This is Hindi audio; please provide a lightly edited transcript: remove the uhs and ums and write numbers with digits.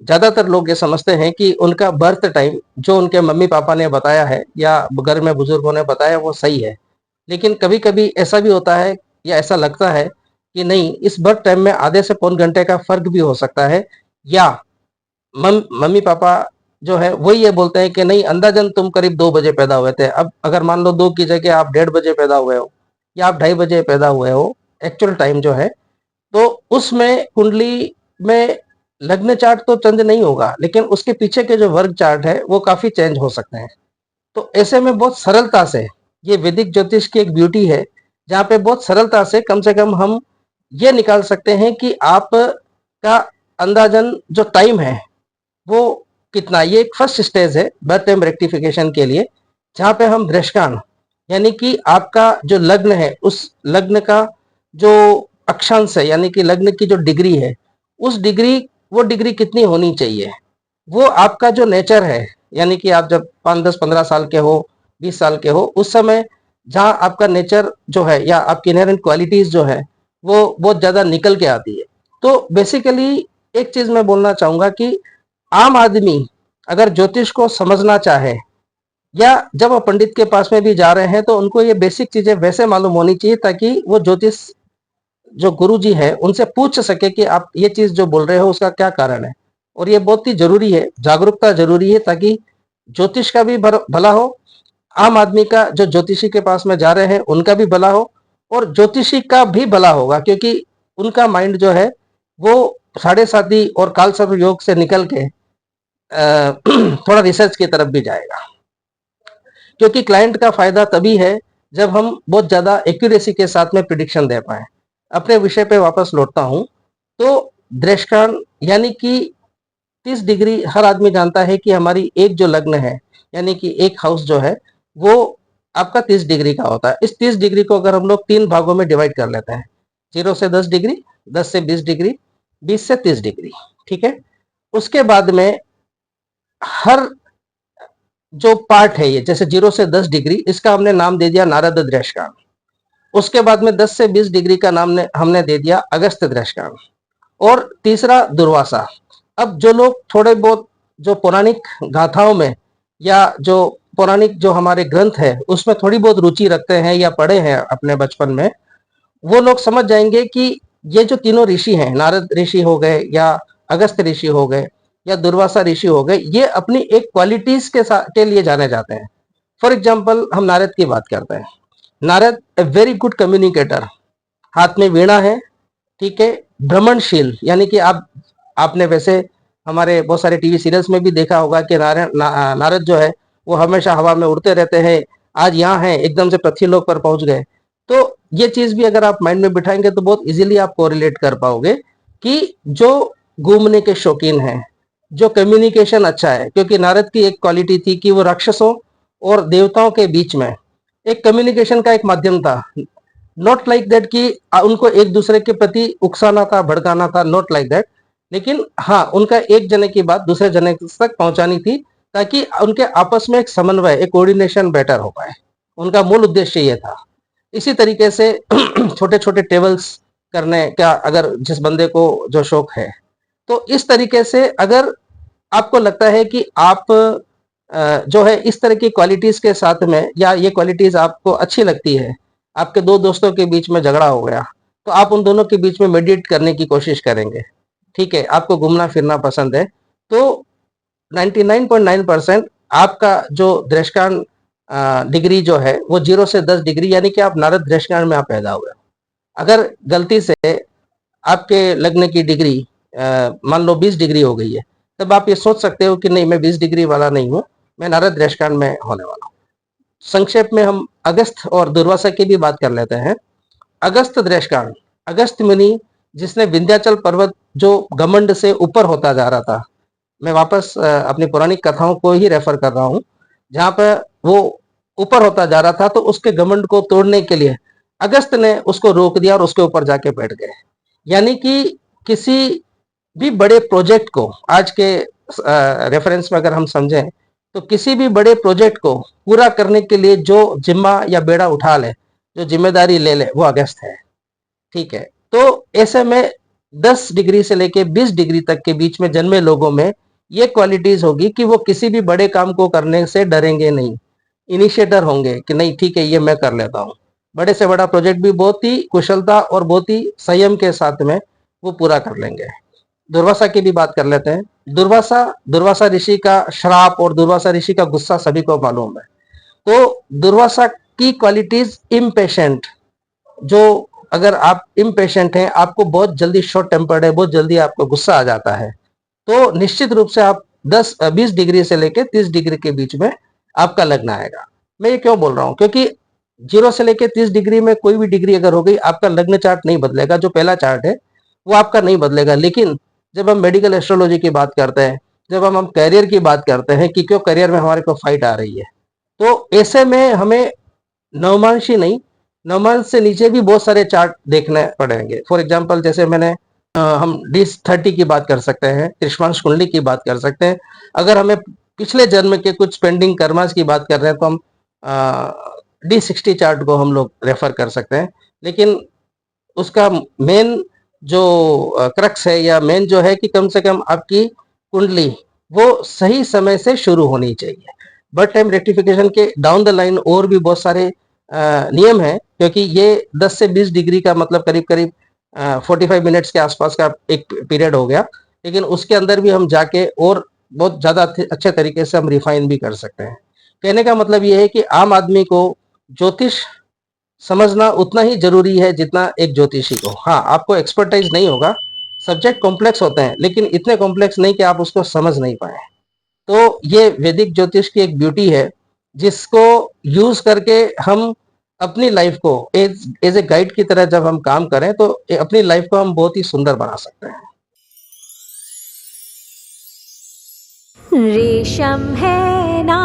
ज्यादातर लोग ये समझते हैं कि उनका बर्थ टाइम जो उनके मम्मी पापा ने बताया है या घर में बुजुर्गों ने बताया वो सही है। लेकिन कभी कभी ऐसा भी होता है या ऐसा लगता है कि नहीं, इस बर्थ टाइम में आधे से पौन घंटे का फर्क भी हो सकता है, या मम्मी पापा जो है वही ये बोलते हैं कि नहीं, अंदाजन तुम करीब 2 बजे पैदा हुए थे। अब अगर मान लो 2 की जगह आप 1:30 बजे पैदा हुए हो या आप 2:30 बजे पैदा हुए हो, एक्चुअल टाइम जो है, तो उसमें कुंडली में लग्न चार्ट तो चेंज नहीं होगा, लेकिन उसके पीछे के जो वर्ग चार्ट है वो काफी चेंज हो सकते हैं। तो ऐसे में बहुत सरलता से, ये वैदिक ज्योतिष की एक ब्यूटी है, जहाँ पे बहुत सरलता से कम हम ये निकाल सकते हैं कि आप का अंदाजन जो टाइम है वो कितना। ये एक फर्स्ट स्टेज है बर्थ टाइम रेक्टिफिकेशन के लिए, जहाँ पे हम दृष्टांत यानी कि आपका जो लग्न है उस लग्न का जो अक्षांश है, यानी कि लग्न की जो डिग्री है, उस डिग्री वो डिग्री कितनी होनी चाहिए, वो आपका जो नेचर है, यानी कि आप जब 5, 10, 15 साल के हो, 20 साल के हो, उस समय जहाँ आपका नेचर जो है या आपकी इनहेरेंट क्वालिटीज जो है वो बहुत ज्यादा निकल के आती है। तो बेसिकली एक चीज मैं बोलना चाहूंगा कि आम आदमी अगर ज्योतिष को समझना चाहे, या जब वो पंडित के पास में भी जा रहे हैं, तो उनको ये बेसिक चीजें वैसे मालूम होनी चाहिए ताकि वो ज्योतिष जो गुरु जी है उनसे पूछ सके कि आप ये चीज जो बोल रहे हो उसका क्या कारण है। और ये बहुत ही जरूरी है, जागरूकता जरूरी है, ताकि ज्योतिष का भी भला हो, आम आदमी का जो ज्योतिषी के पास में जा रहे हैं उनका भी भला हो, और ज्योतिषी का भी भला होगा, क्योंकि उनका माइंड जो है वो साढ़े साथी और कालसर्प योग से निकल के थोड़ा रिसर्च की तरफ भी जाएगा। क्योंकि क्लाइंट का फायदा तभी है जब हम बहुत ज्यादा एक्यूरेसी के साथ में प्रिडिक्शन दे पाए। अपने विषय पे वापस लौटता हूं, तो दृष्टांत यानी कि 30 डिग्री हर आदमी जानता है कि हमारी एक जो लग्न है, यानी कि एक हाउस जो है वो आपका 30 डिग्री का होता है। इस 30 डिग्री को अगर हम लोग 3 भागों में डिवाइड कर लेते हैं, 0 से 10 डिग्री, 10 से 20 डिग्री, 20 से 30 डिग्री, ठीक है। उसके बाद में हर जो पार्ट है ये, जैसे 0 से 10 डिग्री, इसका हमने नाम दे दिया नारद दृष्टांत। उसके बाद में 10 से 20 डिग्री का नाम हमने दे दिया अगस्त दृष्टांत, और तीसरा दुर्वासा। अब जो लोग थोड़े बहुत जो पौराणिक गाथाओं में या जो पौराणिक जो हमारे ग्रंथ है उसमें थोड़ी बहुत रुचि रखते हैं या पढ़े हैं अपने बचपन में, वो लोग समझ जाएंगे कि ये जो तीनों ऋषि हैं, नारद ऋषि हो गए या अगस्त ऋषि हो गए या दुर्वासा ऋषि हो गए, ये अपनी एक क्वालिटीज के लिए जाने जाते हैं। फॉर एग्जाम्पल हम नारद की बात करते हैं। Narad a very good communicator, हाथ में वीणा है, ठीक है, भ्रमणशील, यानी कि आपने वैसे हमारे बहुत सारे टीवी सीरियल्स में भी देखा होगा कि नारद जो है वो हमेशा हवा में उड़ते रहते हैं, आज यहाँ है एकदम से पृथ्वीलोक पर पहुंच गए। तो ये चीज भी अगर आप माइंड में बिठाएंगे तो बहुत इजीली आप कोरिलेट कर पाओगे कि जो घूमने के शौकीन हैं, जो कम्युनिकेशन अच्छा है, क्योंकि नारद की एक क्वालिटी थी कि वो राक्षसों और देवताओं के बीच में एक कम्युनिकेशन का एक माध्यम था। नॉट लाइक दैट कि उनको एक दूसरे के प्रति उकसाना था, भड़काना था, नॉट लाइक दैट। लेकिन हाँ, उनका एक जने की बात दूसरे जने तक पहुंचानी थी, ताकि उनके आपस में एक समन्वय, एक कोऑर्डिनेशन बेटर हो पाए। उनका मूल उद्देश्य ये था। इसी तरीके से छोटे छोटे टेबल्स करने का अगर जिस बंदे को जो शौक है, तो इस तरीके से अगर आपको लगता है कि आप जो है इस तरह की क्वालिटीज के साथ में, या ये क्वालिटीज आपको अच्छी लगती है, आपके दो दोस्तों के बीच में झगड़ा हो गया, तो आप उन दोनों के बीच में मेडिएट करने की कोशिश करेंगे, ठीक है। आपको घूमना फिरना पसंद है, तो 99.9% आपका जो दृष्टांत डिग्री जो है वो 0 से 10 डिग्री, यानी कि आप नारद दृष्टांत में आप पैदा हुए। अगर गलती से आपके लग्न की डिग्री मान लो 20 डिग्री हो गई है, तब आप ये सोच सकते हो कि नहीं, मैं 20 डिग्री वाला नहीं हूँ, मैं नारद दृष्टांत में होने वाला हूँ। संक्षेप में हम अगस्त और दुर्वासा की भी बात कर लेते हैं। अगस्त दृष्टांत, अगस्त मुनि जिसने विंध्याचल पर्वत जो घमंड से ऊपर होता जा रहा था, मैं वापस अपनी पौराणिक कथाओं को ही रेफर कर रहा हूँ, जहां पर वो ऊपर होता जा रहा था, तो उसके घमंड को तोड़ने के लिए अगस्त ने उसको रोक दिया और उसके ऊपर जाके बैठ गए। यानी कि किसी भी बड़े प्रोजेक्ट को आज के रेफरेंस में अगर हम समझें, तो किसी भी बड़े प्रोजेक्ट को पूरा करने के लिए जो जिम्मा या बेड़ा उठा ले, जो जिम्मेदारी ले ले, वो अगस्त है, ठीक है। तो ऐसे में 10 डिग्री से लेके 20 डिग्री तक के बीच में जन्मे लोगों में ये क्वालिटीज होगी कि वो किसी भी बड़े काम को करने से डरेंगे नहीं, इनिशिएटर होंगे कि नहीं ठीक है ये मैं कर लेता हूँ। बड़े से बड़ा प्रोजेक्ट भी बहुत ही कुशलता और बहुत ही संयम के साथ में वो पूरा कर लेंगे। दुर्वासा की भी बात कर लेते हैं। दुर्वासा दुर्वासा ऋषि का श्राप और दुर्वासा ऋषि का गुस्सा सभी को मालूम है। तो दुर्वासा की क्वालिटीज इम्पेशेंट, जो अगर आप इम्पेशेंट हैं, आपको बहुत जल्दी शॉर्ट टेम्पर्ड है, बहुत जल्दी आपको गुस्सा आ जाता है, तो निश्चित रूप से आप 20 डिग्री से लेकर 30 डिग्री के बीच में आपका लग्न आएगा। मैं ये क्यों बोल रहा हूँ, क्योंकि 0 से लेकर 30 डिग्री में कोई भी डिग्री अगर हो गई, आपका लग्न चार्ट नहीं बदलेगा। जो पहला चार्ट है वो आपका नहीं बदलेगा। लेकिन जब हम मेडिकल एस्ट्रोलॉजी की बात करते हैं, जब हम करियर की बात करते हैं कि क्यों करियर में हमारे को फाइट आ रही है, तो ऐसे में हमें नवमांश ही नहीं, नवमांश से नीचे भी बहुत सारे चार्ट देखने पड़ेंगे। फॉर एग्जाम्पल जैसे हम D30 की बात कर सकते हैं, कृष्णांश कुंडली की बात कर सकते हैं। अगर हमें पिछले जन्म के कुछ पेंडिंग कर्मास की बात कर रहे हैं तो हम D60 चार्ट को हम लोग रेफर कर सकते हैं। लेकिन उसका मेन जो क्रक्स है या मेन जो है कि कम से कम आपकी कुंडली वो सही समय से शुरू होनी चाहिए। बट टाइम रेक्टिफिकेशन के डाउन द लाइन और भी बहुत सारे नियम है, क्योंकि ये 10 से 20 डिग्री का मतलब करीब करीब 45 मिनट्स के आसपास का एक पीरियड हो गया। लेकिन उसके अंदर भी हम जाके और बहुत ज़्यादा अच्छे तरीके से हम रिफाइन भी कर सकते हैं। कहने का मतलब ये है कि आम आदमी को ज्योतिष समझना उतना ही जरूरी है जितना एक ज्योतिषी को। हाँ, आपको एक्सपर्टाइज नहीं होगा, सब्जेक्ट कॉम्प्लेक्स होते हैं, लेकिन इतने कॉम्प्लेक्स नहीं कि आप उसको समझ नहीं पाए। तो ये वैदिक ज्योतिष की एक ब्यूटी है, जिसको यूज करके हम अपनी लाइफ को एज एज ए गाइड की तरह जब हम काम करें तो अपनी लाइफ को हम बहुत ही सुंदर बना सकते हैं। रेशम है ना